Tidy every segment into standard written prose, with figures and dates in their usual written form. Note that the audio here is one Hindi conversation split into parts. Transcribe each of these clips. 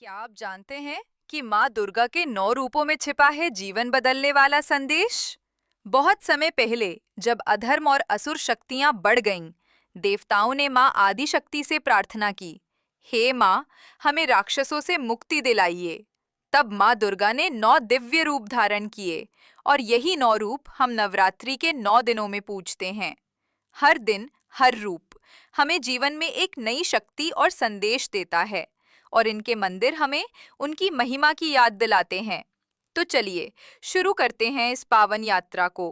क्या आप जानते हैं कि माँ दुर्गा के 9 रूपों में छिपा है जीवन बदलने वाला संदेश? बहुत समय पहले जब अधर्म और असुर शक्तियां बढ़ गईं, देवताओं ने माँ आदि शक्ति से प्रार्थना की, हे माँ, हमें राक्षसों से मुक्ति दिलाइए। तब माँ दुर्गा ने 9 दिव्य रूप धारण किए और यही 9 रूप हम नवरात्रि के 9 दिनों में पूजते हैं। हर दिन, हर रूप हमें जीवन में एक नई शक्ति और संदेश देता है और इनके मंदिर हमें उनकी महिमा की याद दिलाते हैं। तो चलिए शुरू करते हैं इस पावन यात्रा को।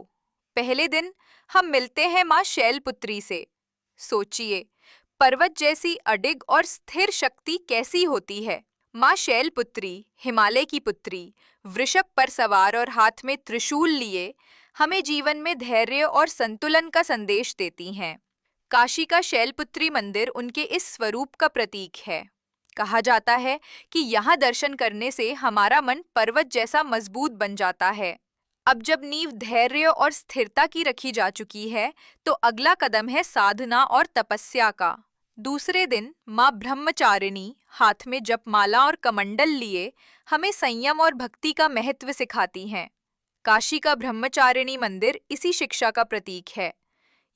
पहले दिन हम मिलते हैं माँ शैलपुत्री से। सोचिए, पर्वत जैसी अडिग और स्थिर शक्ति कैसी होती है। माँ शैलपुत्री, हिमालय की पुत्री, वृषभ पर सवार और हाथ में त्रिशूल लिए हमें जीवन में धैर्य और संतुलन का संदेश देती हैं। काशी का शैलपुत्री मंदिर उनके इस स्वरूप का प्रतीक है। कहा जाता है कि यहाँ दर्शन करने से हमारा मन पर्वत जैसा मजबूत बन जाता है। अब जब नींव धैर्य और स्थिरता की रखी जा चुकी है, तो अगला कदम है साधना और तपस्या का। दूसरे दिन माँ ब्रह्मचारिणी हाथ में जपमाला और कमंडल लिए हमें संयम और भक्ति का महत्व सिखाती हैं। काशी का ब्रह्मचारिणी मंदिर इसी शिक्षा का प्रतीक है।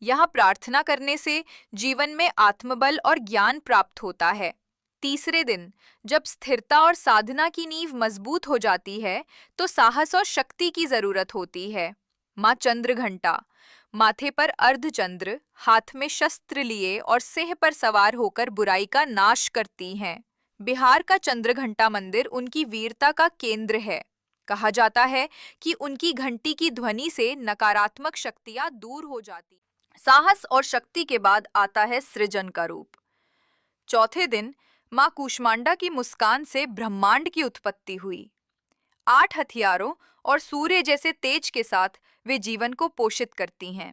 यहाँ प्रार्थना करने से जीवन में आत्मबल और ज्ञान प्राप्त होता है। तीसरे दिन जब स्थिरता और साधना की नींव मजबूत हो जाती है, तो साहस और शक्ति की जरूरत होती है। माँ चंद्रघंटा, माथे पर अर्धचंद्र, हाथ में शस्त्र लिए और सिंह पर सवार होकर बुराई का नाश करती हैं। बिहार का चंद्रघंटा मंदिर उनकी वीरता का केंद्र है। कहा जाता है कि उनकी घंटी की ध्वनि से नकारात्मक शक्तियां दूर हो जाती। साहस और शक्ति के बाद आता है सृजन का रूप। चौथे दिन माँ कूष्मांडा की मुस्कान से ब्रह्मांड की उत्पत्ति हुई। 8 हथियारों और सूर्य जैसे तेज के साथ वे जीवन को पोषित करती हैं।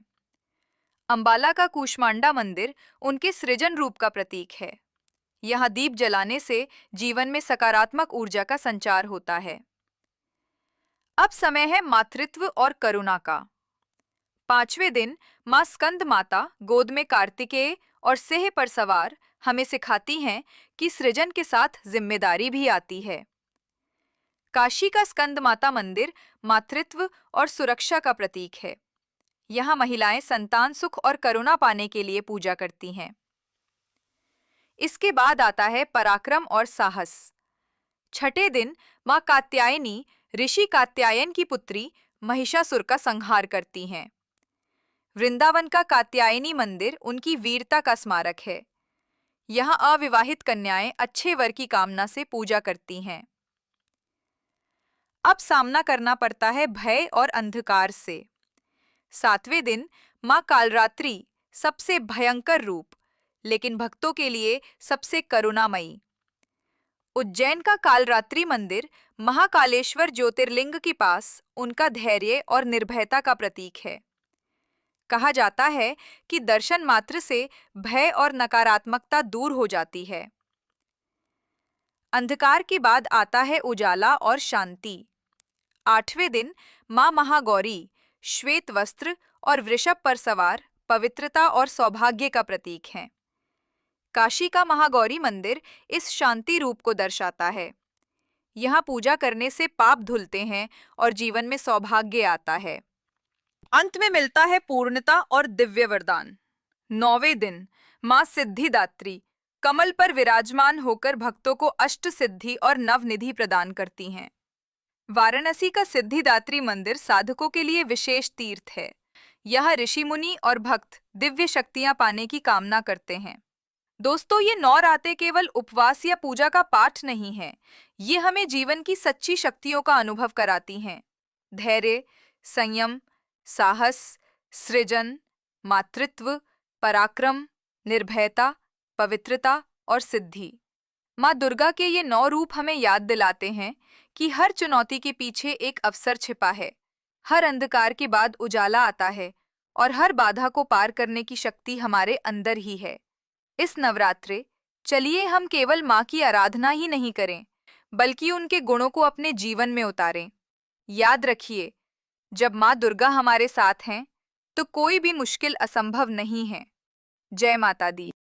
अंबाला का कूष्मांडा मंदिर उनके सृजन रूप का प्रतीक है। यहाँ दीप जलाने से जीवन में सकारात्मक ऊर्जा का संचार होता है। अब समय है मातृत्व और करुणा का। 5वें दिन माँ स्कंद माता गोद में कार्तिकेय और सिंह पर सवार हमें सिखाती हैं कि सृजन के साथ जिम्मेदारी भी आती है। काशी का स्कंद माता मंदिर मातृत्व और सुरक्षा का प्रतीक है। यहाँ महिलाएं संतान सुख और करुणा पाने के लिए पूजा करती हैं। इसके बाद आता है पराक्रम और साहस। छठे दिन माँ कात्यायनी ऋषि कात्यायन की पुत्री महिषासुर का संहार करती हैं। वृंदावन का कात्यायनी मंदिर उनकी वीरता का स्मारक है। यहाँ अविवाहित कन्याएं अच्छे वर की कामना से पूजा करती हैं। अब सामना करना पड़ता है भय और अंधकार से। 7वें दिन माँ कालरात्रि, सबसे भयंकर रूप, लेकिन भक्तों के लिए सबसे करुणामयी। उज्जैन का कालरात्रि मंदिर महाकालेश्वर ज्योतिर्लिंग के पास उनका धैर्य और निर्भयता का प्रतीक है। कहा जाता है कि दर्शन मात्र से भय और नकारात्मकता दूर हो जाती है। अंधकार के बाद आता है उजाला और शांति। 8वें दिन माँ महागौरी, श्वेत वस्त्र और वृषभ पर सवार, पवित्रता और सौभाग्य का प्रतीक हैं। काशी का महागौरी मंदिर इस शांति रूप को दर्शाता है। यहाँ पूजा करने से पाप धुलते हैं और जीवन में सौभाग्य आता है। अंत में मिलता है पूर्णता और दिव्य वरदान। 9वें दिन माँ सिद्धिदात्री कमल पर विराजमान होकर भक्तों को अष्ट सिद्धि और नवनिधि प्रदान करती हैं। वाराणसी का सिद्धिदात्री मंदिर साधकों के लिए विशेष तीर्थ है। यह ऋषि मुनि और भक्त दिव्य शक्तियां पाने की कामना करते हैं। दोस्तों, ये 9 रातें केवल उपवास या पूजा का पाठ नहीं है। ये हमें जीवन की सच्ची शक्तियों का अनुभव कराती हैं। धैर्य, संयम, साहस, सृजन, मातृत्व, पराक्रम, निर्भयता, पवित्रता और सिद्धि। माँ दुर्गा के ये 9 रूप हमें याद दिलाते हैं कि हर चुनौती के पीछे एक अवसर छिपा है। हर अंधकार के बाद उजाला आता है और हर बाधा को पार करने की शक्ति हमारे अंदर ही है। इस नवरात्रे चलिए हम केवल माँ की आराधना ही नहीं करें, बल्कि उनके गुणों को अपने जीवन में उतारें। याद रखिए, जब माँ दुर्गा हमारे साथ हैं, तो कोई भी मुश्किल असंभव नहीं है। जय माता दी।